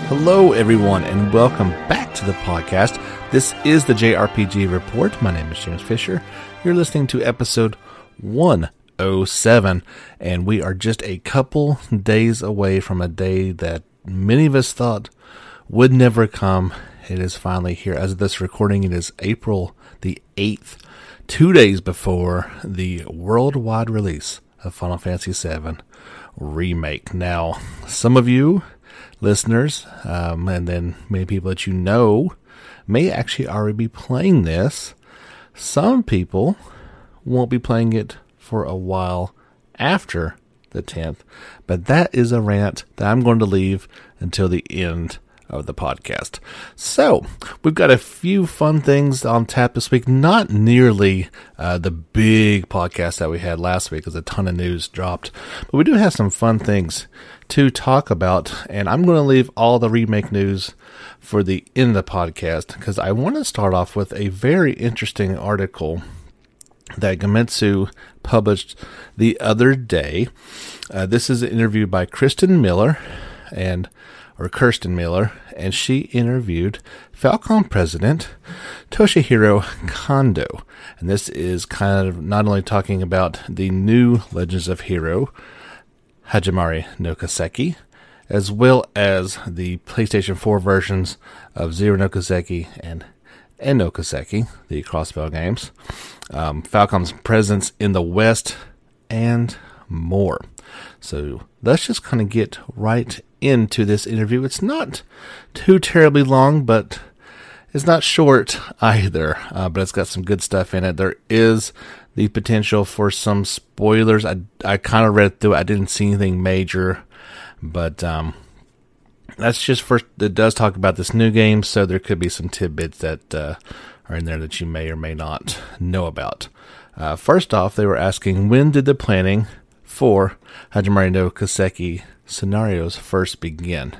Hello, everyone, and welcome back to the podcast. This is the JRPG Report. My name is James Fisher. You're listening to episode 107, and we are just a couple days away from a day that many of us thought would never come. It is finally here. As of this recording, it is April the 8th, 2 days before the worldwide release of Final Fantasy VII Remake. Now, some of you listeners, and then many people that you know, may actually already be playing this. Some people won't be playing it for a while after the 10th, but that is a rant that I'm going to leave until the end of the podcast. So, we've got a few fun things on tap this week. Not nearly the big podcast that we had last week, because a ton of news dropped. But we do have some fun things to talk about, and I'm going to leave all the remake news for the end of the podcast, because I want to start off with a very interesting article that Gamitsu published the other day. This is an interview by Kirsten Miller, and she interviewed Falcom President Toshihiro Kondo. And this is kind of not only talking about the new Legends of Hero, Hajimari no Kiseki, as well as the PlayStation 4 versions of Zero no Kiseki and no Kiseki, the Crossbell games, Falcom's presence in the West, and more. So let's just kind of get right into this interview. It's not too terribly long, but it's not short either, but it's got some good stuff in it. There is the potential for some spoilers. I kind of read through it. I didn't see anything major, but that's just first. It does talk about this new game, so there could be some tidbits that are in there that you may or may not know about. First off, they were asking, when did the planning for Hajimari no Kiseki scenarios first begin?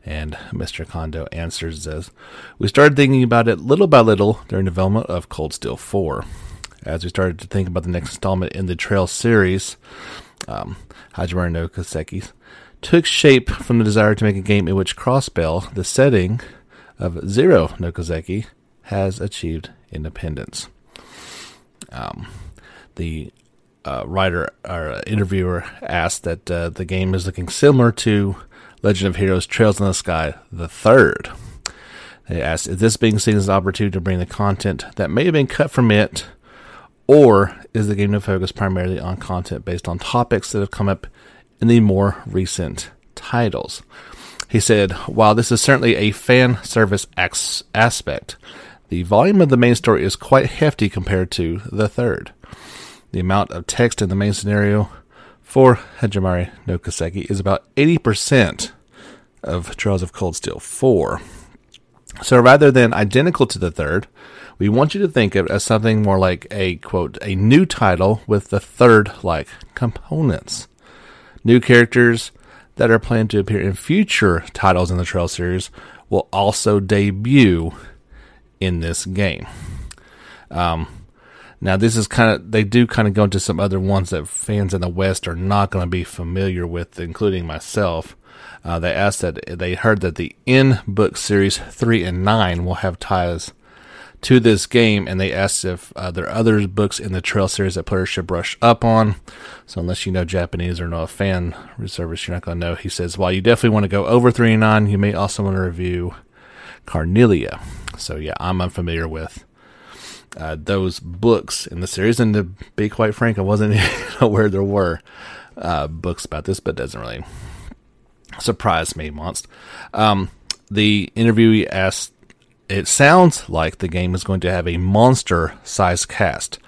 And Mr. Kondo answers as, we started thinking about it little by little during development of Cold Steel 4. As we started to think about the next installment in the Trail series, Hajimari no Kiseki took shape from the desire to make a game in which Crossbell, the setting of Zero no Kiseki, has achieved independence. The writer or interviewer asked that the game is looking similar to Legend of Heroes Trails in the Sky the Third. They asked, is this being seen as an opportunity to bring the content that may have been cut from it, or is the game to focus primarily on content based on topics that have come up in the more recent titles? He said, while this is certainly a fan service aspect, the volume of the main story is quite hefty compared to the third. The amount of text in the main scenario for Hajimari no Kiseki is about 80% of Trails of Cold Steel 4. So rather than identical to the third, we want you to think of it as something more like a, quote, a new title with the third-like components. New characters that are planned to appear in future titles in the Trail series will also debut in this game. Now, this is they do kind of go into some other ones that fans in the West are not going to be familiar with, including myself. They asked that they heard that the in-book series 3 and 9 will have ties to this game, and they asked if there are other books in the Trail series that players should brush up on. So unless you know Japanese or know a fan service, you're not going to know. He says, while you definitely want to go over 3 and 9, you may also want to review Carnelia. So yeah, I'm unfamiliar with those books in the series, and to be quite frank, I wasn't aware there were books about this, but it doesn't really surprise me, Monst. The interviewee asked, it sounds like the game is going to have a monster-sized cast.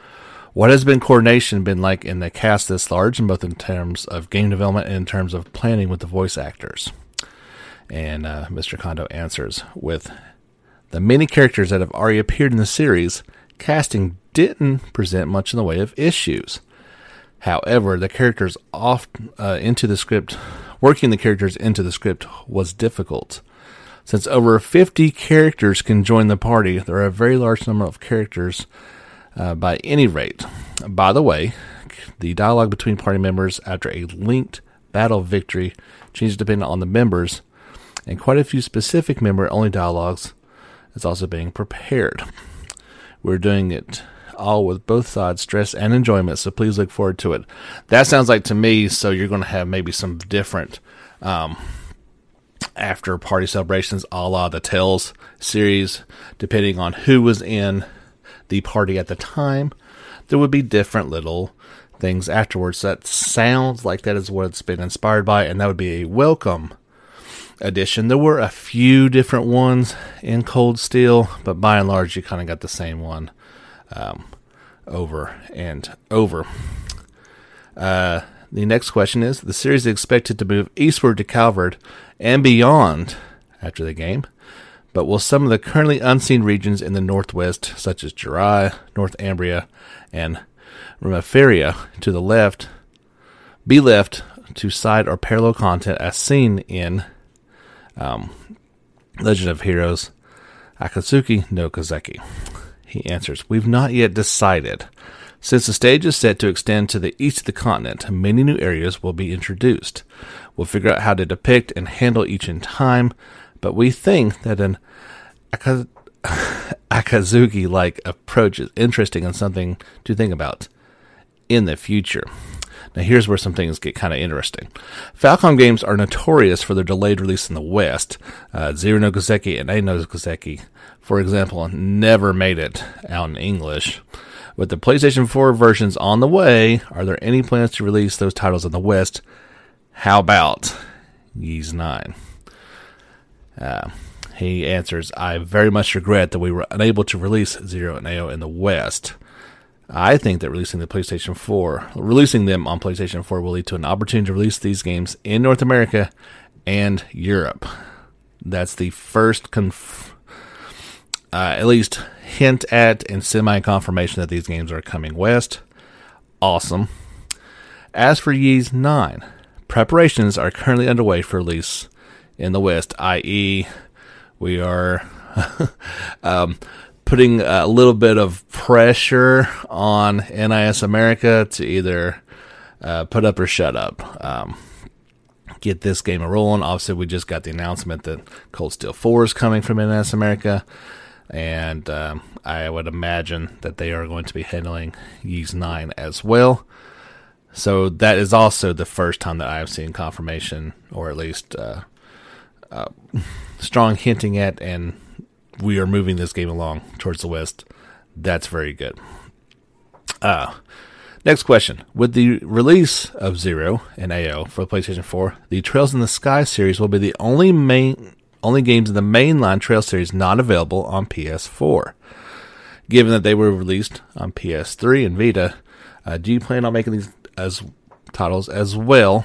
What has coordination been like in the cast this large, in both in terms of game development and in terms of planning with the voice actors? And Mr. Kondo answers, with the many characters that have already appeared in the series, casting didn't present much in the way of issues. However, the characters into the script, working the characters into the script was difficult. Since over 50 characters can join the party, there are a very large number of characters by any rate. By the way, dynamic. The dialogue between party members after a linked battle victory changes depending on the members, and quite a few specific member-only dialogues is also being prepared. We're doing it all with both sides, stress and enjoyment, so please look forward to it. That sounds like to me, so you're going to have maybe some different after party celebrations a la the Tales series, depending on who was in the party at the time. There would be different little things afterwards. That sounds like that is what it's been inspired by, and that would be a welcome addition. There were a few different ones in Cold Steel, but by and large, you kind of got the same one over and over. The next question is, the series is expected to move eastward to Calvard and beyond after the game, but will some of the currently unseen regions in the northwest, such as Jirai, Northumbria, and Rumeferia to the left, be left to side or parallel content as seen in Legend of Heroes Akatsuki no Kiseki? He answers, we've not yet decided. Since the stage is set to extend to the east of the continent, many new areas will be introduced. We'll figure out how to depict and handle each in time, but we think that an Akazuki-like approach is interesting and something to think about in the future. Now here's where some things get kind of interesting. Falcom games are notorious for their delayed release in the West. Zero no Kiseki and A no Kiseki, for example, never made it out in English. With the PlayStation 4 versions on the way, are there any plans to release those titles in the West? How about Ys 9? He answers, I very much regret that we were unable to release Zero and AO in the West. I think that releasing them on PlayStation 4 will lead to an opportunity to release these games in North America and Europe. That's the first at least hint at and semi-confirmation that these games are coming west. Awesome. As for Ys 9, preparations are currently underway for release in the West, i.e. we are putting a little bit of pressure on NIS America to either put up or shut up. Get this game rolling. Obviously, we just got the announcement that Cold Steel 4 is coming from NIS America, and I would imagine that they are going to be handling Ys 9 as well. So that is also the first time that I have seen confirmation, or at least strong hinting at, and we are moving this game along towards the West. That's very good. Next question. With the release of Zero and AO for PlayStation 4, the Trails in the Sky series will be the only games in the mainline Trail series not available on PS4. Given that they were released on PS3 and Vita, do you plan on making these titles as well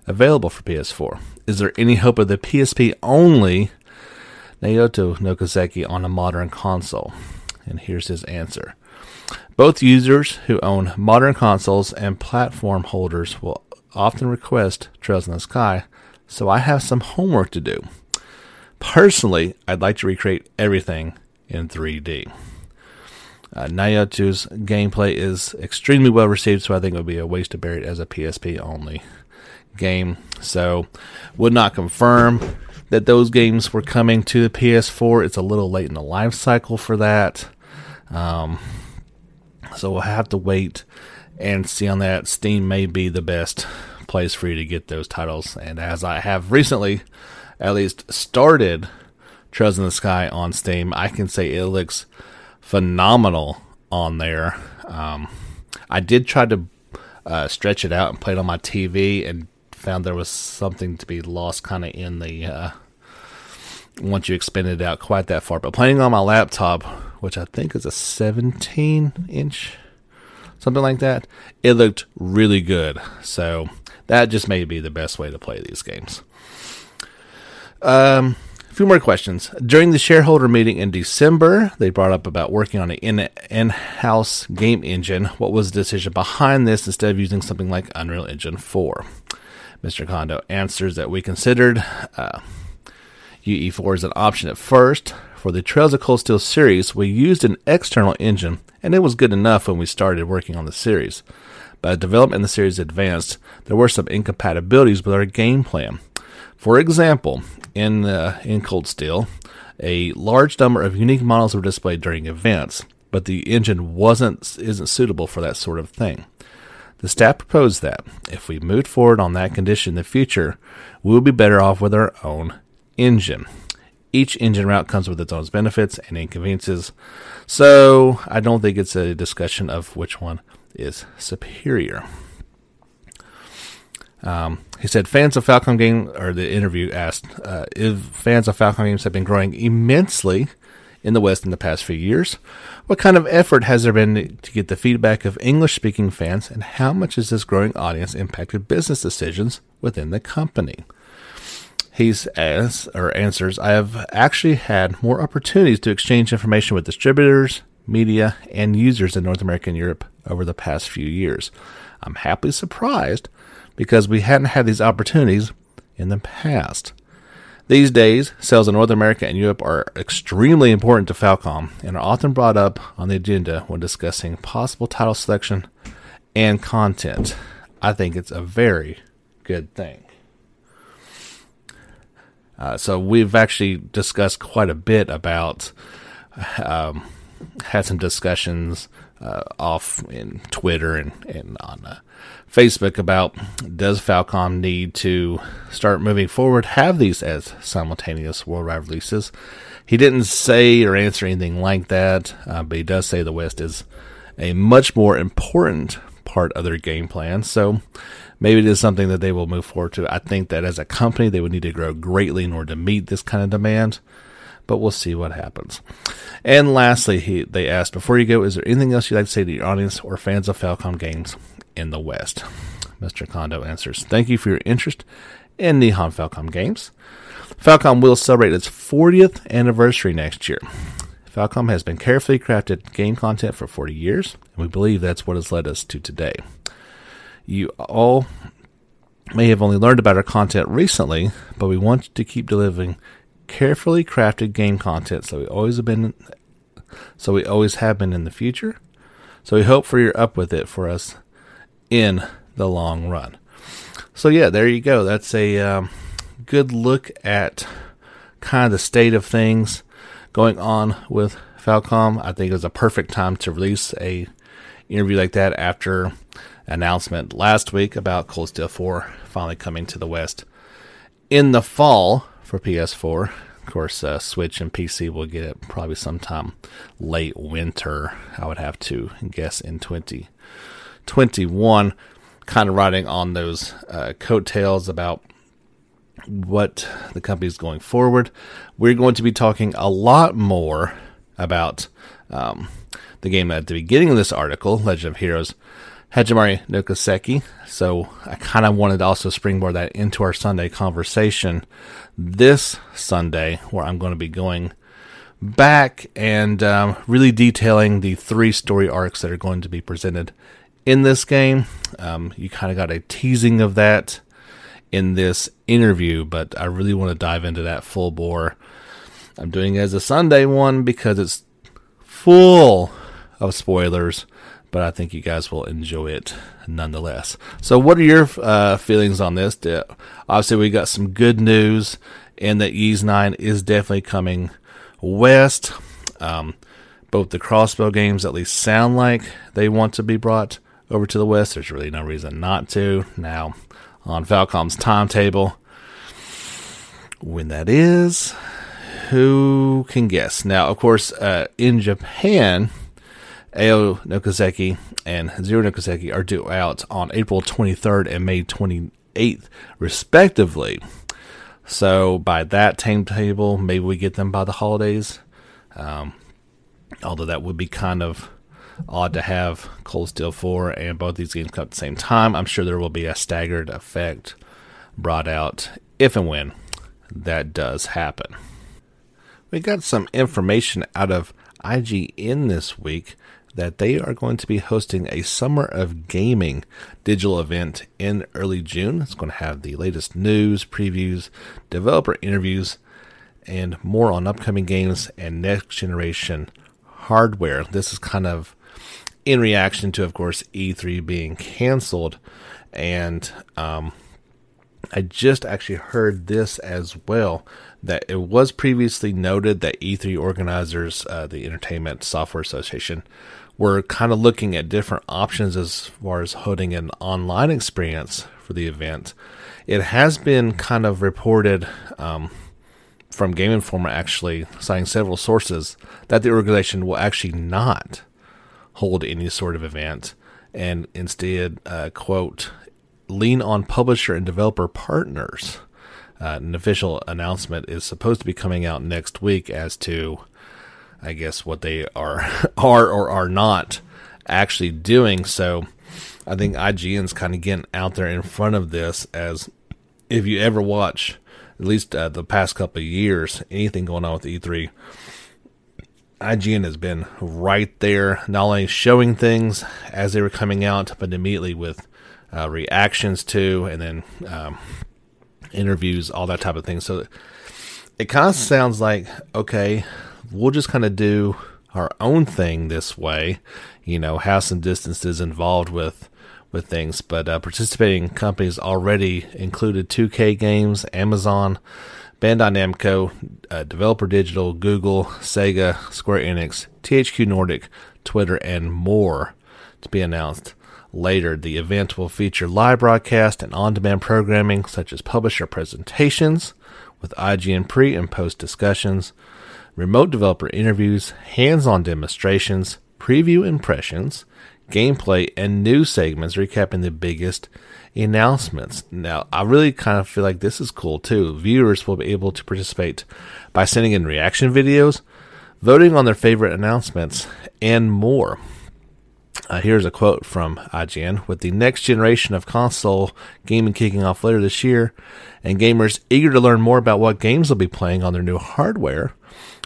available for PS4? Is there any hope of the PSP only Naoto no Kiseki on a modern console? And here's his answer. Both users who own modern consoles and platform holders will often request Trails in the Sky, so I have some homework to do. Personally, I'd like to recreate everything in 3D. Naoto's gameplay is extremely well received, so I think it would be a waste to bury it as a PSP only game. So, would not confirm that those games were coming to the PS4. It's a little late in the life cycle for that. So we'll have to wait and see on that. Steam may be the best place for you to get those titles. And as I have recently at least started Trails in the Sky on Steam, I can say it looks phenomenal on there. I did try to stretch it out and play it on my TV and found there was something to be lost kind of in the once you expand it out quite that far. But playing on my laptop, which I think is a 17-inch, something like that, it looked really good. So that just may be the best way to play these games. A few more questions. During the shareholder meeting in December, they brought up about working on an in-house game engine. What was the decision behind this instead of using something like Unreal Engine 4? Mr. Kondo answers that we considered UE4 as an option at first For the Trails of Cold Steel series, we used an external engine, and it was good enough when we started working on the series. But as development in the series advanced, there were some incompatibilities with our game plan. For example, in Cold Steel, a large number of unique models were displayed during events, but the engine isn't suitable for that sort of thing. The staff proposed that, if we moved forward on that condition in the future, we would be better off with our own engine. Each engine route comes with its own benefits and inconveniences, so I don't think it's a discussion of which one is superior. He said fans of Falcom games, or the interview asked, if fans of Falcom games have been growing immensely in the West in the past few years, what kind of effort has there been to get the feedback of English-speaking fans, and how much has this growing audience impacted business decisions within the company? He answers, I have actually had more opportunities to exchange information with distributors, media, and users in North America and Europe over the past few years. I'm happily surprised because we hadn't had these opportunities in the past. These days, sales in North America and Europe are extremely important to Falcom and are often brought up on the agenda when discussing possible title selection and content. I think it's a very good thing. So we've actually discussed quite a bit about, had some discussions off in Twitter and on Facebook about, does Falcom need to start moving forward, have these as simultaneous worldwide releases? He didn't say or answer anything like that, but he does say the West is a much more important part of their game plan, so maybe it is something that they will move forward to. I think that as a company, they would need to grow greatly in order to meet this kind of demand, but we'll see what happens. And lastly, they asked, before you go, is there anything else you'd like to say to your audience or fans of Falcom games in the West? Mr. Kondo answers, thank you for your interest in Nihon Falcom games. Falcom will celebrate its 40th anniversary next year. Falcom has been carefully crafted game content for 40 years, and we believe that's what has led us to today. You all may have only learned about our content recently, but we want to keep delivering carefully crafted game content so we always have been in the future. So we hope for you're up with it for us in the long run. So yeah, there you go. That's a good look at kind of the state of things going on with Falcom. I think it was a perfect time to release a interview like that after announcement last week about Cold Steel 4 finally coming to the West in the fall for PS4. Of course, Switch and PC will get it probably sometime late winter, I would have to guess, in 2021. Kind of riding on those coattails about what the company's going forward. We're going to be talking a lot more about the game at the beginning of this article, Legend of Heroes Hajimari no Kiseki. So I kind of wanted to also springboard that into our Sunday conversation this Sunday, where I'm going to be going back and really detailing the 3 story arcs that are going to be presented in this game. You kind of got a teasing of that in this interview, but I really want to dive into that full bore. I'm doing it as a Sunday one because it's full of spoilers, but I think you guys will enjoy it nonetheless. So what are your feelings on this? Obviously, we got some good news, and that Ys 9 is definitely coming west. Both the Crossbell games at least sound like they want to be brought over to the West. There's really no reason not to. Now, on Falcom's timetable, when that is, who can guess? Now, of course, in Japan, Ao no Kiseki and Zero no Kiseki are due out on April 23rd and May 28th, respectively. So, by that timetable, maybe we get them by the holidays. Although that would be kind of odd to have Cold Steel 4 and both these games come at the same time. I'm sure there will be a staggered effect brought out if and when that does happen. We got some information out of IGN this week that they are going to be hosting a Summer of Gaming digital event in early June. It's going to have the latest news, previews, developer interviews, and more on upcoming games and next generation hardware. This is kind of in reaction to, of course, E3 being canceled. And I just actually heard this as well, that it was previously noted that E3 organizers, the Entertainment Software Association, were kind of looking at different options as far as holding an online experience for the event. It has been kind of reported from Game Informer, actually, citing several sources, that the organization will actually not hold any sort of event and instead, quote, lean on publisher and developer partners. An official announcement is supposed to be coming out next week as to, I guess, what they are or are not actually doing. So I think IGN's kind of getting out there in front of this, as if you ever watch, at least the past couple of years, anything going on with E3, IGN has been right there, not only showing things as they were coming out, but immediately with reactions to, and then interviews, all that type of thing. So it kind of sounds like, okay, we'll just kind of do our own thing this way, have some distances involved with things. But participating companies already included 2K Games, Amazon, Bandai Namco, Developer Digital, Google, Sega, Square Enix, THQ Nordic, Twitter, and more to be announced later. The event will feature live broadcast and on-demand programming such as publisher presentations with IGN pre- and post-discussions, remote developer interviews, hands-on demonstrations, preview impressions, gameplay, and news segments recapping the biggest announcements. Now, I really kind of feel like this is cool too. Viewers will be able to participate by sending in reaction videos, voting on their favorite announcements, and more. Here's a quote from IGN. With the next generation of console gaming kicking off later this year, and gamers eager to learn more about what games they'll be playing on their new hardware,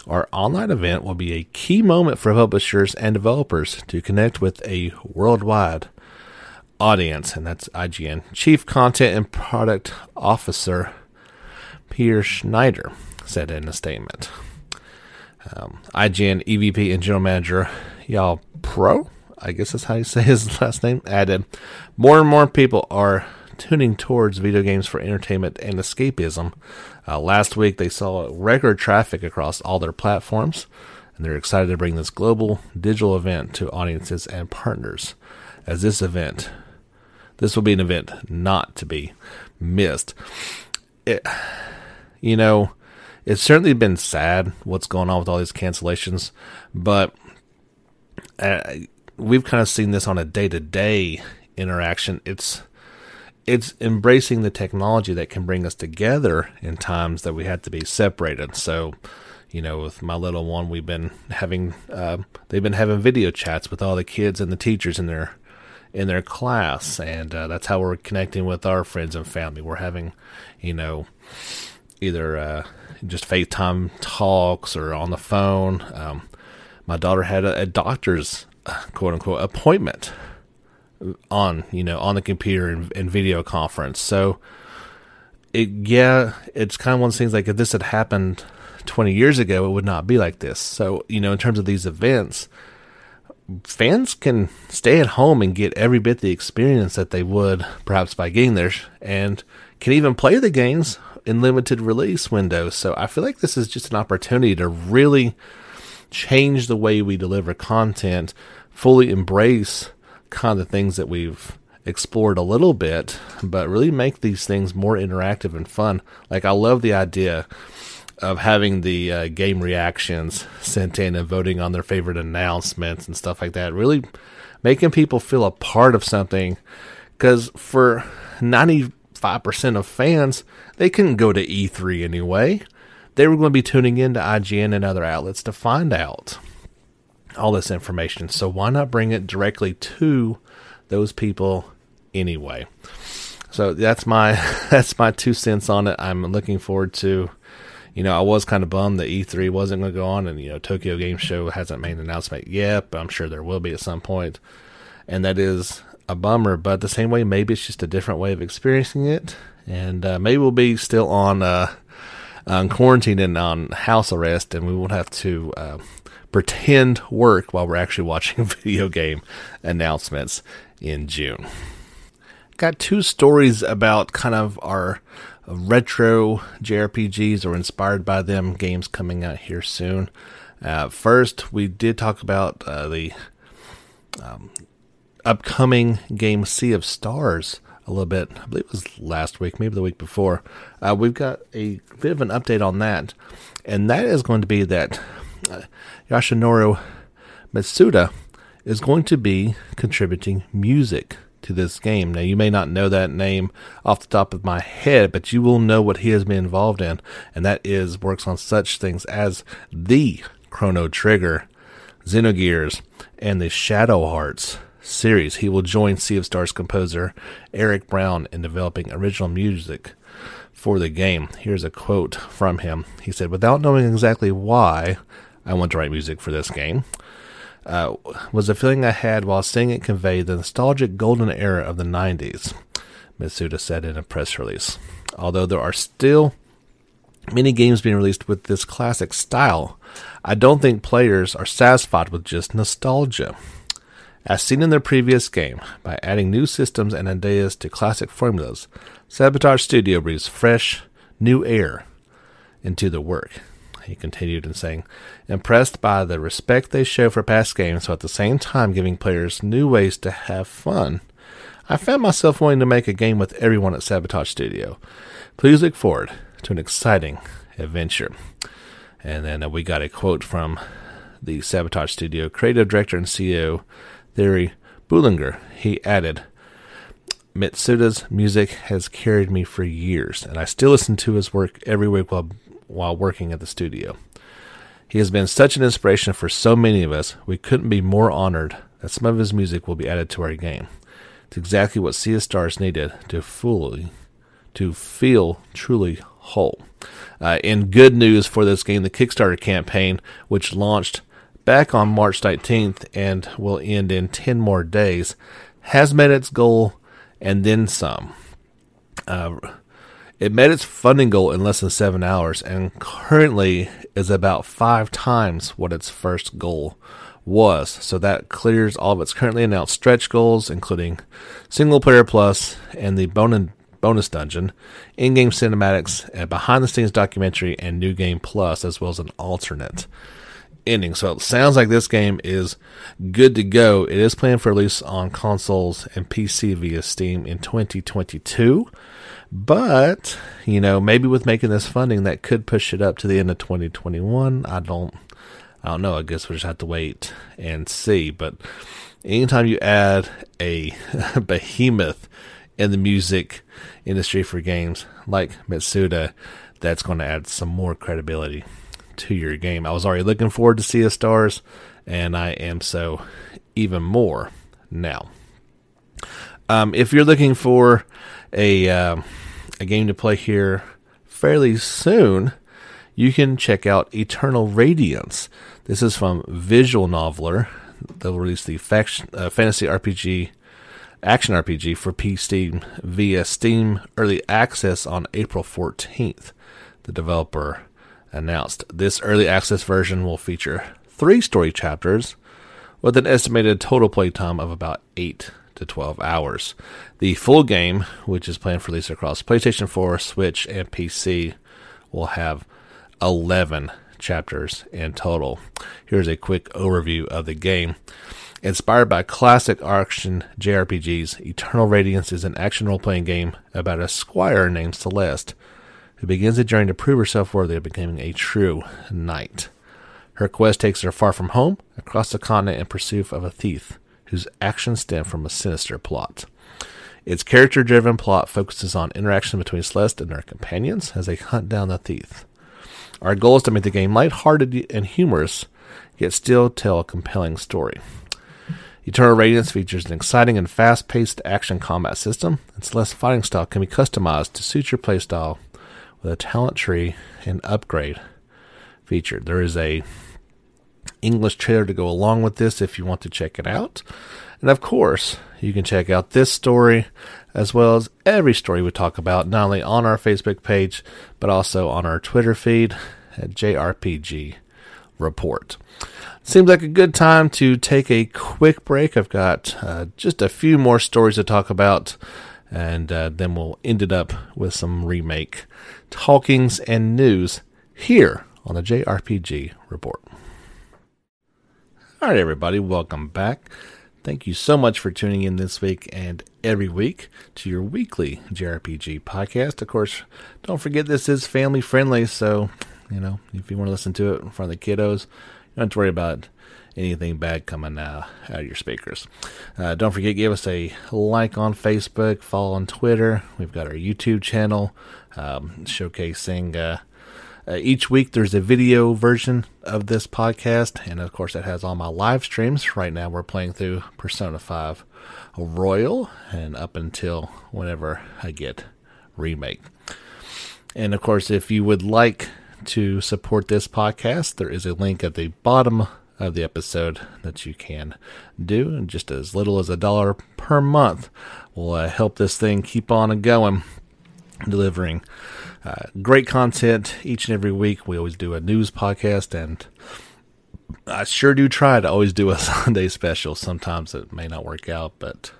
our online event will be a key moment for publishers and developers to connect with a worldwide audience. And that's IGN Chief Content and Product Officer Peter Schneider said in a statement. IGN EVP and General Manager Yal Pro, I guess that's how you say his last name, added, more and more people are tuning towards video games for entertainment and escapism. Last week, they saw record traffic across all their platforms, and they're excited to bring this global digital event to audiences and partners. As this will be an event not to be missed. It's certainly been sad what's going on with all these cancellations, but we've kind of seen this on a day-to-day interaction. It's embracing the technology that can bring us together in times that we had to be separated. So, with my little one, they've been having video chats with all the kids and the teachers in their class, and that's how we're connecting with our friends and family. We're having, either just FaceTime talks or on the phone. My daughter had a doctor's quote unquote appointment on the computer and video conference. So it's kind of one of those things, like if this had happened 20 years ago, it would not be like this. So, in terms of these events, fans can stay at home and get every bit the experience that they would perhaps by getting there, and can even play the games in limited release windows. So I feel like this is just an opportunity to really change the way we deliver content, fully embrace kind of the things that we've explored a little bit, but really make these things more interactive and fun. Like, I love the idea of having the game reactions sent in and voting on their favorite announcements and stuff like that. Really making people feel a part of something, because for 95% of fans, they couldn't go to E3 anyway. They were going to be tuning into IGN and other outlets to find out all this information. So why not bring it directly to those people anyway? So that's my 2 cents on it. I'm looking forward to, I was kind of bummed that E3 wasn't going to go on, and Tokyo Game Show hasn't made an announcement yet, but I'm sure there will be at some point, and that is a bummer. But the same way, maybe it's just a different way of experiencing it, and maybe we'll be still on quarantined and on house arrest, and we won't have to pretend work while we're actually watching video game announcements in June. Got 2 stories about kind of our retro JRPGs or inspired by them games coming out here soon. First, we did talk about the upcoming game Sea of Stars a little bit. I believe it was last week, maybe the week before. We've got a bit of an update on that, and that is going to be that Yoshinori Mitsuda is going to be contributing music to this game. Now, you may not know that name off the top of my head, but you will know what he has been involved in, and that is works on such things as the Chrono Trigger, Xenogears, and the Shadow Hearts series. He will join Sea of Stars composer Eric Brown in developing original music for the game. Here's a quote from him. He said, "Without knowing exactly why I want to write music for this game, was a feeling I had while seeing it convey the nostalgic golden era of the 90s, Mitsuda said in a press release. Although there are still many games being released with this classic style, I don't think players are satisfied with just nostalgia. As seen in their previous game, by adding new systems and ideas to classic formulas, Sabotage Studio breathes fresh, new air into the work." He continued in saying, "Impressed by the respect they show for past games, so at the same time giving players new ways to have fun, I found myself wanting to make a game with everyone at Sabotage Studio. Please look forward to an exciting adventure." And then we got a quote from the Sabotage Studio creative director and CEO, Thierry Boulanger. He added, "Mitsuda's music has carried me for years, and I still listen to his work every week while working at the studio. He has been such an inspiration for so many of us, we couldn't be more honored that some of his music will be added to our game. It's exactly what Sea of Stars needed to feel truly whole." In good news for this game, the Kickstarter campaign, which launched back on March 19th and will end in 10 more days, has met its goal and then some. It met its funding goal in less than 7 hours and currently is about 5 times what its first goal was. So that clears all of its currently announced stretch goals, including Single Player Plus and the bonus dungeon, in-game cinematics, and behind-the-scenes documentary and New Game Plus, as well as an alternate ending. So it sounds like this game is good to go. It is planned for release on consoles and PC via Steam in 2022. But, maybe with making this funding, that could push it up to the end of 2021. I don't know. I guess we'll just have to wait and see. But anytime you add a behemoth in the music industry for games like Mitsuda, that's going to add some more credibility to your game. I was already looking forward to Sea of Stars, and I am so even more now. If you're looking for a game to play here fairly soon, you can check out Eternal Radiance. This is from Visual Noveler. They'll release the fantasy RPG, action RPG for PC via Steam Early Access on April 14th. The developer announced this early access version will feature 3 story chapters with an estimated total playtime of about 8 to 12 hours. The full game, which is planned for release across PlayStation 4, Switch, and PC, will have 11 chapters in total. Here's a quick overview of the game. Inspired by classic action JRPGs, Eternal Radiance is an action role-playing game about a squire named Celeste, who begins a journey to prove herself worthy of becoming a true knight. Her quest takes her far from home, across the continent in pursuit of a thief, whose actions stem from a sinister plot. Its character-driven plot focuses on interaction between Celeste and her companions as they hunt down the thief. Our goal is to make the game lighthearted and humorous, yet still tell a compelling story. Eternal Radiance features an exciting and fast-paced action combat system, and Celeste's fighting style can be customized to suit your playstyle with a talent tree and upgrade featured. There is a English trailer to go along with this if you want to check it out. And of course, you can check out this story as well as every story we talk about, not only on our Facebook page, but also on our Twitter feed at JRPG Report. Seems like a good time to take a quick break. I've got just a few more stories to talk about, and then we'll end it up with some remake talkings and news here on the JRPG Report. All right, everybody, welcome back. Thank you so much for tuning in this week and every week to your weekly JRPG podcast. Of course, don't forget this is family friendly, so if you want to listen to it in front of the kiddos, you don't have to worry about anything bad coming out of your speakers. Don't forget, give us a like on Facebook, follow on Twitter. We've got our YouTube channel showcasing each week there's a video version of this podcast, and of course that has all my live streams. Right now we're playing through Persona 5 Royal, and up until whenever I get remake. And of course, if you would like to support this podcast, there is a link at the bottom of the episode that you can do, and just as little as $1 per month will help this thing keep on going, delivering great content each and every week. We always do a news podcast, and I sure do try to always do a Sunday special. Sometimes it may not work out, but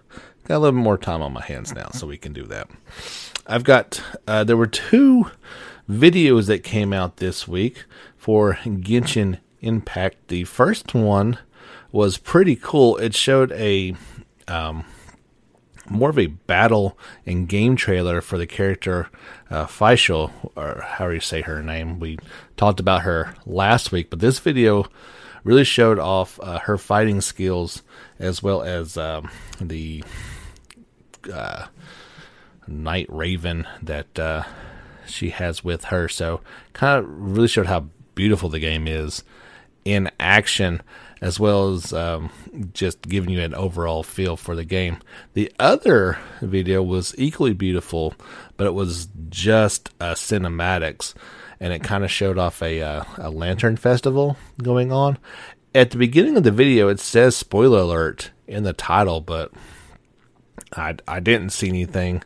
got a little bit more time on my hands now, so we can do that. I've got, there were 2 videos that came out this week for Genshin Impact. The first one was pretty cool. It showed a more of a battle and game trailer for the character Faisal, or however you say her name. We talked about her last week, but this video really showed off her fighting skills as well as the Night Raven that she has with her. So kind of really showed how beautiful the game is in action, as well as just giving you an overall feel for the game. The other video was equally beautiful, but it was just cinematics, and it kind of showed off a lantern festival going on. At the beginning of the video, it says spoiler alert in the title, but I didn't see anything.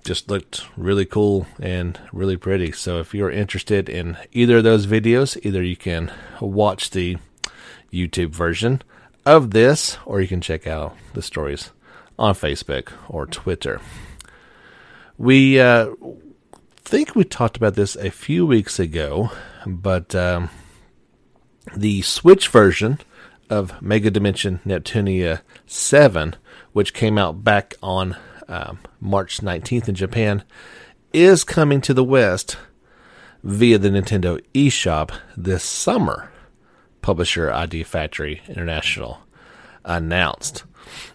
Just looked really cool and really pretty. So if you're interested in either of those videos, either you can watch the YouTube version of this, or you can check out the stories on Facebook or Twitter. We think we talked about this a few weeks ago, but the Switch version of Mega Dimension Neptunia 7, which came out back on March 19th in Japan, is coming to the West via the Nintendo eShop this summer, publisher ID Factory International announced.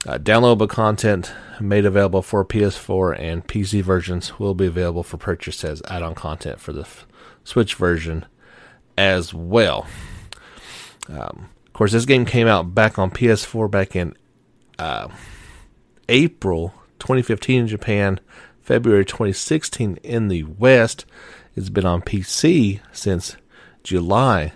Downloadable content made available for PS4 and PC versions will be available for purchase as add-on content for the Switch version as well. Of course, this game came out back on PS4 back in April 2015 in Japan, February 2016 in the West. It's been on PC since July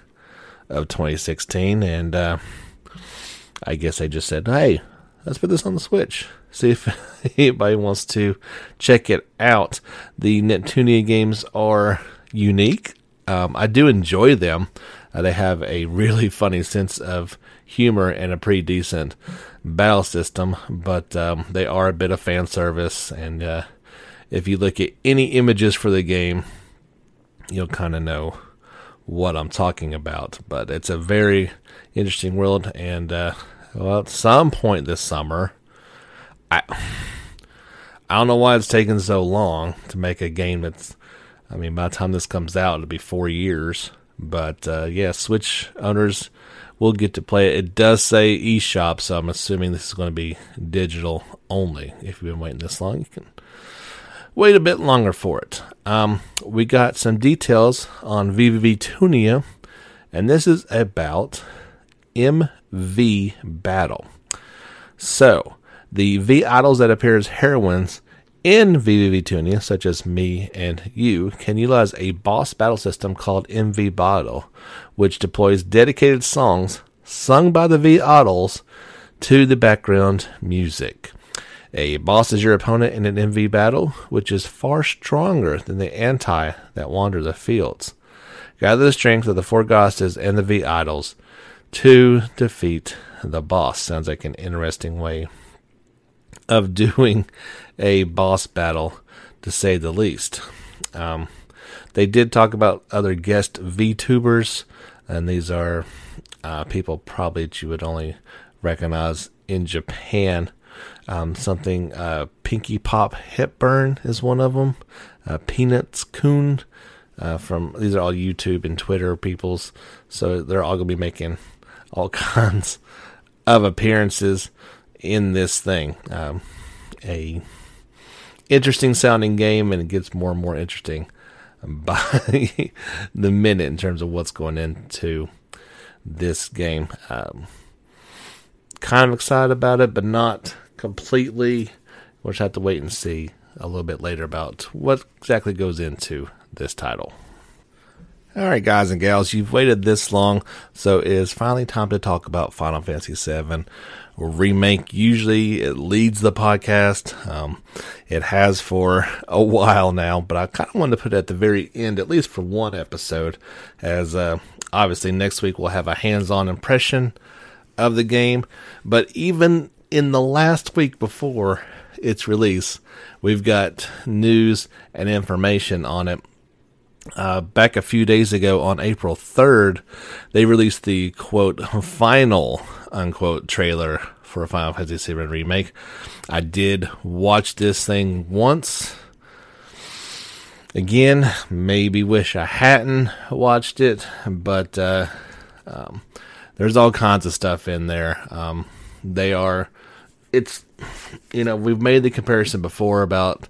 of 2016, and I guess they just said, hey, let's put this on the Switch. See if anybody wants to check it out. The Neptunia games are unique. I do enjoy them. They have a really funny sense of humor and a pretty decent battle system, but they are a bit of fan service, and if you look at any images for the game, you'll kind of know what I'm talking about. But it's a very interesting world, and at some point this summer, I don't know why it's taken so long to make a game that's, by the time this comes out, it'll be 4 years. But Switch owners will get to play it. It does say eShop, so I'm assuming this is going to be digital only. If you've been waiting this long, you can wait a bit longer for it. We got some details on VVV Tunia, and this is about MV Battle. So, the V idols that appear as heroines in VVV such as me and you, can utilize a boss battle system called MV Battle, which deploys dedicated songs sung by the V-Idols to the background music. A boss is your opponent in an MV battle, which is far stronger than the anti that wander the fields. Gather the strength of the four goddesses and the V-Idols to defeat the boss. Sounds like an interesting way of doing a boss battle, to say the least. They did talk about other guest VTubers, and these are people probably that you would only recognize in Japan. Pinky Pop Hepburn is one of them. Peanuts Coon, these are all YouTube and Twitter peoples, so they're all going to be making all kinds of appearances in this thing. A interesting sounding game, and it gets more and more interesting by the minute in terms of what's going into this game. Kind of excited about it, but not completely. We'll just have to wait and see a little bit later about what exactly goes into this title. Alright, guys and gals, you've waited this long, so it is finally time to talk about Final Fantasy VII Remake. Usually it leads the podcast. It has for a while now, but I kind of wanted to put it at the very end, at least for one episode, as obviously next week we'll have a hands-on impression of the game. But even in the last week before its release, we've got news and information on it. Back a few days ago on April 3rd, they released the, quote, final, unquote, trailer for Final Fantasy VII Remake. I did watch this thing once. Again, maybe wish I hadn't watched it, but there's all kinds of stuff in there. We've made the comparison before about,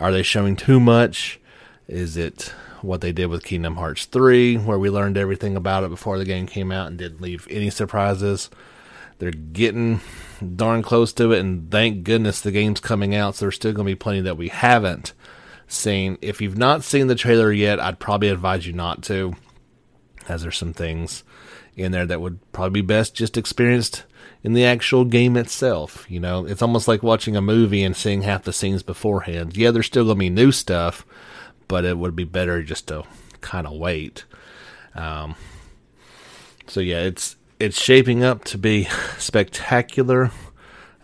are they showing too much? Is it what they did with Kingdom Hearts 3, where we learned everything about it before the game came out and didn't leave any surprises? They're getting darn close to it, and thank goodness the game's coming out, so there's still going to be plenty that we haven't seen. If you've not seen the trailer yet, I'd probably advise you not to, as there's some things in there that would probably be best just experienced in the actual game itself. You know, it's almost like watching a movie and seeing half the scenes beforehand. Yeah, there's still going to be new stuff, but it would be better just to kind of wait. So yeah, it's shaping up to be spectacular.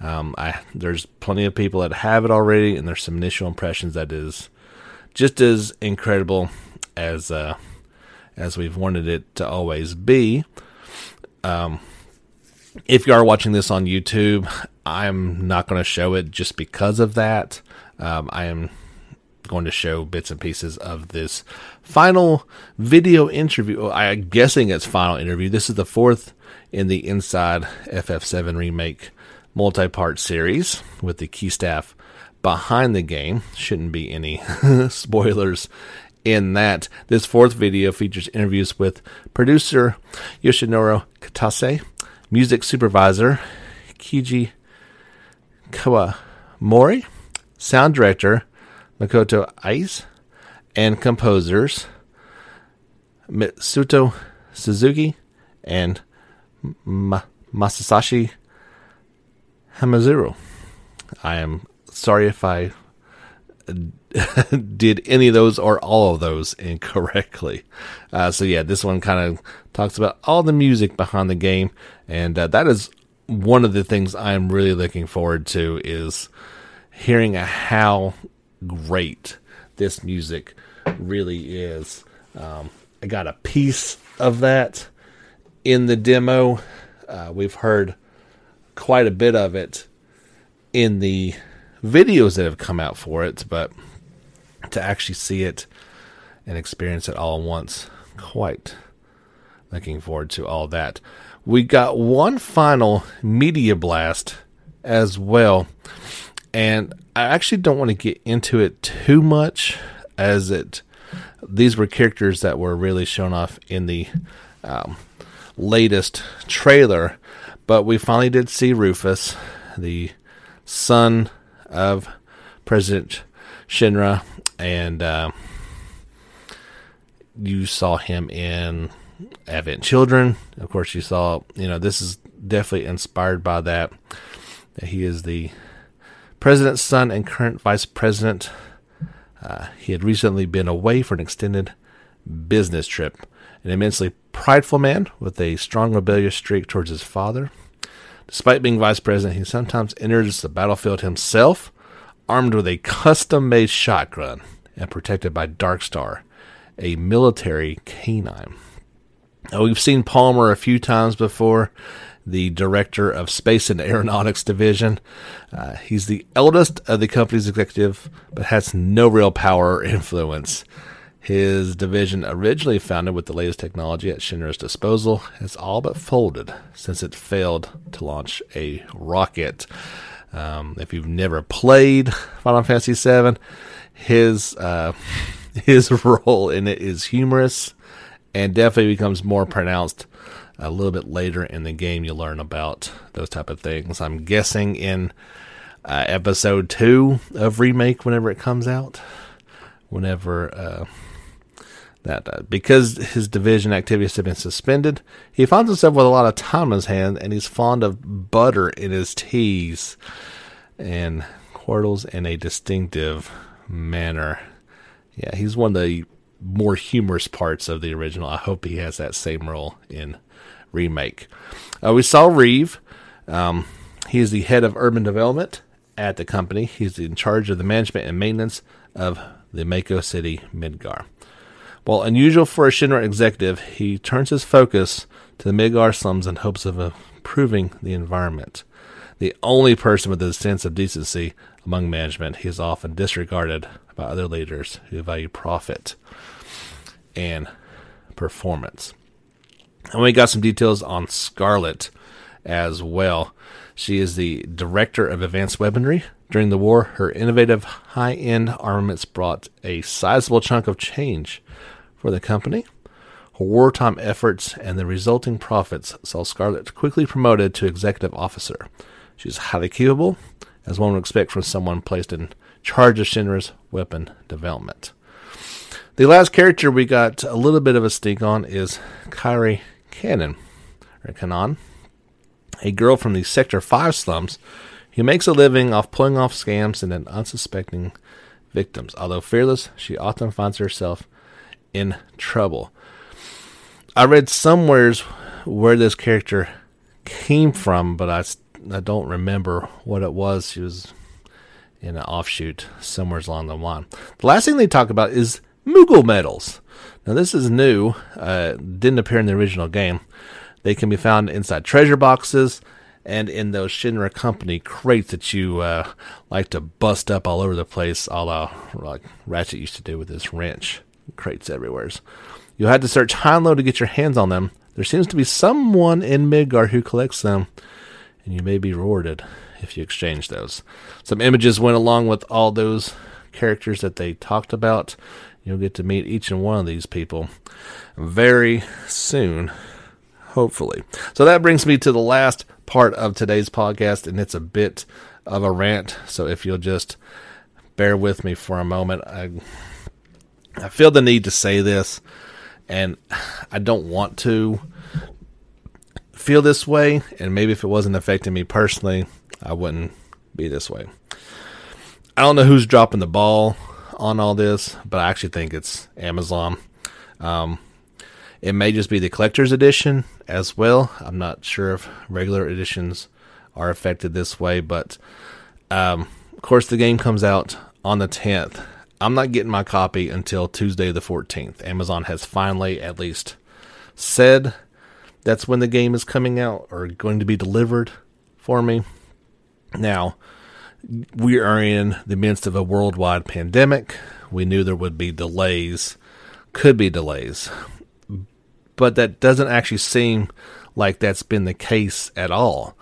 There's plenty of people that have it already, and there's some initial impressions that is just as incredible as we've wanted it to always be. If you are watching this on YouTube, I'm not going to show it just because of that. I am going to show bits and pieces of this final video interview. I'm guessing it's final interview. This is the fourth in the Inside FF7 Remake multi-part series with the key staff behind the game. Shouldn't be any spoilers in that. This fourth video features interviews with producer Yoshinori Katase, music supervisor Keiji Kawamori, sound director Makoto Aiz, and composers Mitsuto Suzuki and Masashi Hamazuru. I am sorry if I did any of those or all of those incorrectly. So yeah, this one kind of talks about all the music behind the game, and that is one of the things I'm really looking forward to, is hearing how great this music really is. I got a piece of that in the demo. We've heard quite a bit of it in the videos that have come out for it, but to actually see it and experience it all at once, quite looking forward to all that. We got one final media blast as well, and I actually don't want to get into it too much, as these were characters that were really shown off in the latest trailer, but we finally did see Rufus, the son of President Shinra, and you saw him in Advent Children. Of course, you saw, this is definitely inspired by that. He is the president's son and current vice president. He had recently been away for an extended business trip. An immensely prideful man with a strong rebellious streak towards his father. Despite being vice president, he sometimes enters the battlefield himself, armed with a custom-made shotgun and protected by Darkstar, a military canine. Now, we've seen Palmer a few times before, the director of Space and Aeronautics Division. He's the eldest of the company's executive, but has no real power or influence. His division, originally founded with the latest technology at Shinra's disposal, has all but folded since it failed to launch a rocket. If you've never played Final Fantasy VII, his role in it is humorous and definitely becomes more pronounced a little bit later in the game. You learn about those type of things. I'm guessing in episode 2 of Remake, whenever it comes out, because his division activities have been suspended, he finds himself with a lot of time on his hand, and he's fond of butter in his teas and quartles in a distinctive manner. Yeah, he's one of the more humorous parts of the original. I hope he has that same role in Remake. We saw Reeve. He is the head of urban development at the company. He's in charge of the management and maintenance of the Mako City Midgar. While unusual for a Shinra executive, he turns his focus to the Midgar slums in hopes of improving the environment. The only person with a sense of decency among management, he is often disregarded by other leaders who value profit and performance. And we got some details on Scarlet as well. She is the director of advanced weaponry. During the war, her innovative high-end armaments brought a sizable chunk of change for the company. Her wartime efforts and the resulting profits saw Scarlet quickly promoted to executive officer. She is highly capable, as one would expect from someone placed in charge of Shinra's weapon development. The last character we got a little bit of a sneak on is Kairi Kanan, a girl from the Sector 5 slums who makes a living off pulling off scams and then unsuspecting victims. Although fearless, she often finds herself in trouble. I read somewheres where this character came from, but I don't remember what it was. She was in an offshoot somewhere along the line. The last thing they talk about is Moogle medals. Now, this is new. Didn't appear in the original game. They can be found inside treasure boxes and in those Shinra Company crates that you like to bust up all over the place, a la like Ratchet used to do with his wrench. Crates everywhere. You'll have to search high and low to get your hands on them. There seems to be someone in Midgar who collects them, and you may be rewarded if you exchange those. Some images went along with all those characters that they talked about. You'll get to meet each and one of these people very soon, hopefully. So that brings me to the last part of today's podcast, and it's a bit of a rant. So if you'll just bear with me for a moment, I feel the need to say this, and I don't want to feel this way, and maybe if it wasn't affecting me personally, I wouldn't be this way. I don't know who's dropping the ball on all this, but I actually think it's Amazon. It may just be the collector's edition as well. I'm not sure if regular editions are affected this way, but of course the game comes out on the 10th. I'm not getting my copy until Tuesday the 14th. Amazon has finally at least said that's when the game is coming out or going to be delivered for me. Now, we are in the midst of a worldwide pandemic. We knew there would be delays, could be delays, but that doesn't actually seem like that's been the case at all.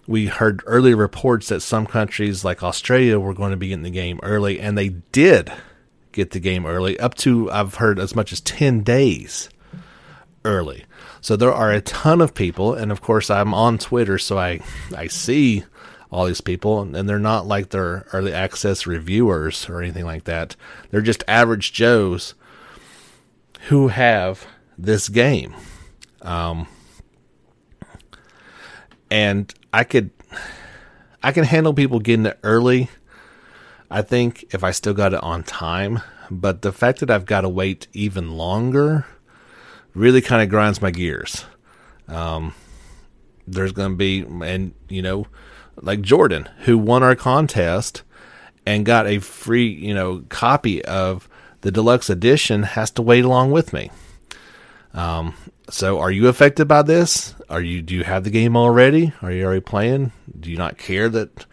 We heard earlier reports that some countries like Australia were going to be getting the game early, and they did get the game early, up to, I've heard, as much as 10 days early. So there are a ton of people, and of course I'm on Twitter, so I see all these people, and they're not like they're early access reviewers or anything like that. They're just average Joes who have this game. And I can handle people getting it early, I think, if I still got it on time. But the fact that I've got to wait even longer really kind of grinds my gears. There's going to be, and like Jordan, who won our contest and got a free, copy of the deluxe edition, has to wait along with me. So are you affected by this? Do you have the game already? Are you already playing? Do you not care that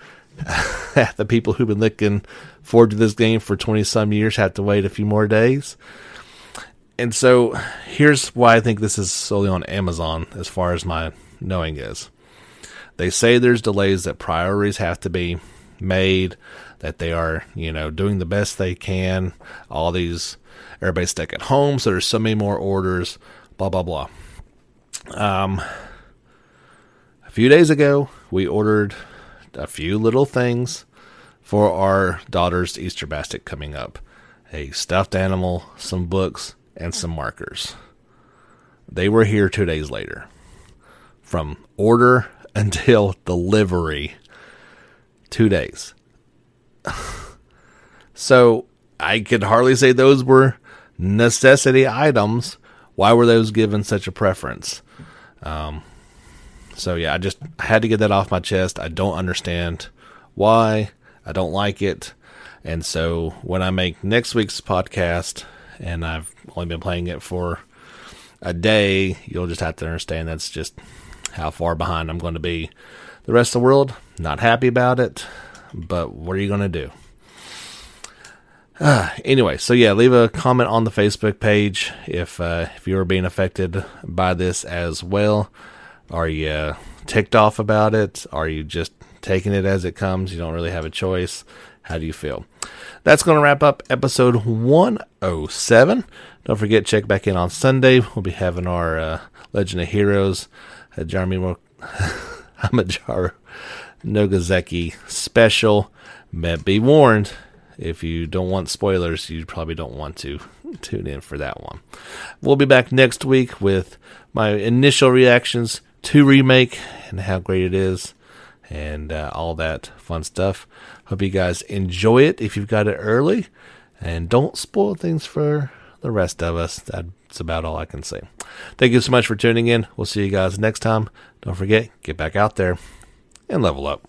the people who've been looking forward to this game for 20 some years have to wait a few more days? And so here's why I think this is solely on Amazon as far as my knowing is. They say there's delays, that priorities have to be made, that they are, doing the best they can. Everybody's stuck at home, so there's so many more orders, blah, blah, blah. A few days ago, we ordered a few little things for our daughter's Easter basket coming up. A stuffed animal, some books, and some markers. They were here 2 days later. From order until delivery, 2 days. So I could hardly say those were necessity items. Why were those given such a preference? So yeah, I had to get that off my chest. I don't understand why. I don't like it. And so when I make next week's podcast, and I've only been playing it for a day, you'll just have to understand that's just how far behind I'm going to be. The rest of the world, not happy about it, but what are you going to do? Anyway, so yeah, leave a comment on the Facebook page if you are being affected by this as well. Are you ticked off about it? Are you just taking it as it comes? You don't really have a choice. How do you feel? That's going to wrap up episode 107. Don't forget, check back in on Sunday. We'll be having our Legend of Heroes Hajimari Nogazeki special. But be warned, if you don't want spoilers, you probably don't want to tune in for that one. We'll be back next week with my initial reactions to Remake and how great it is and all that fun stuff. Hope you guys enjoy it if you've got it early. And don't spoil things for the rest of us. That's about all I can say. Thank you so much for tuning in. We'll see you guys next time. Don't forget, get back out there and level up.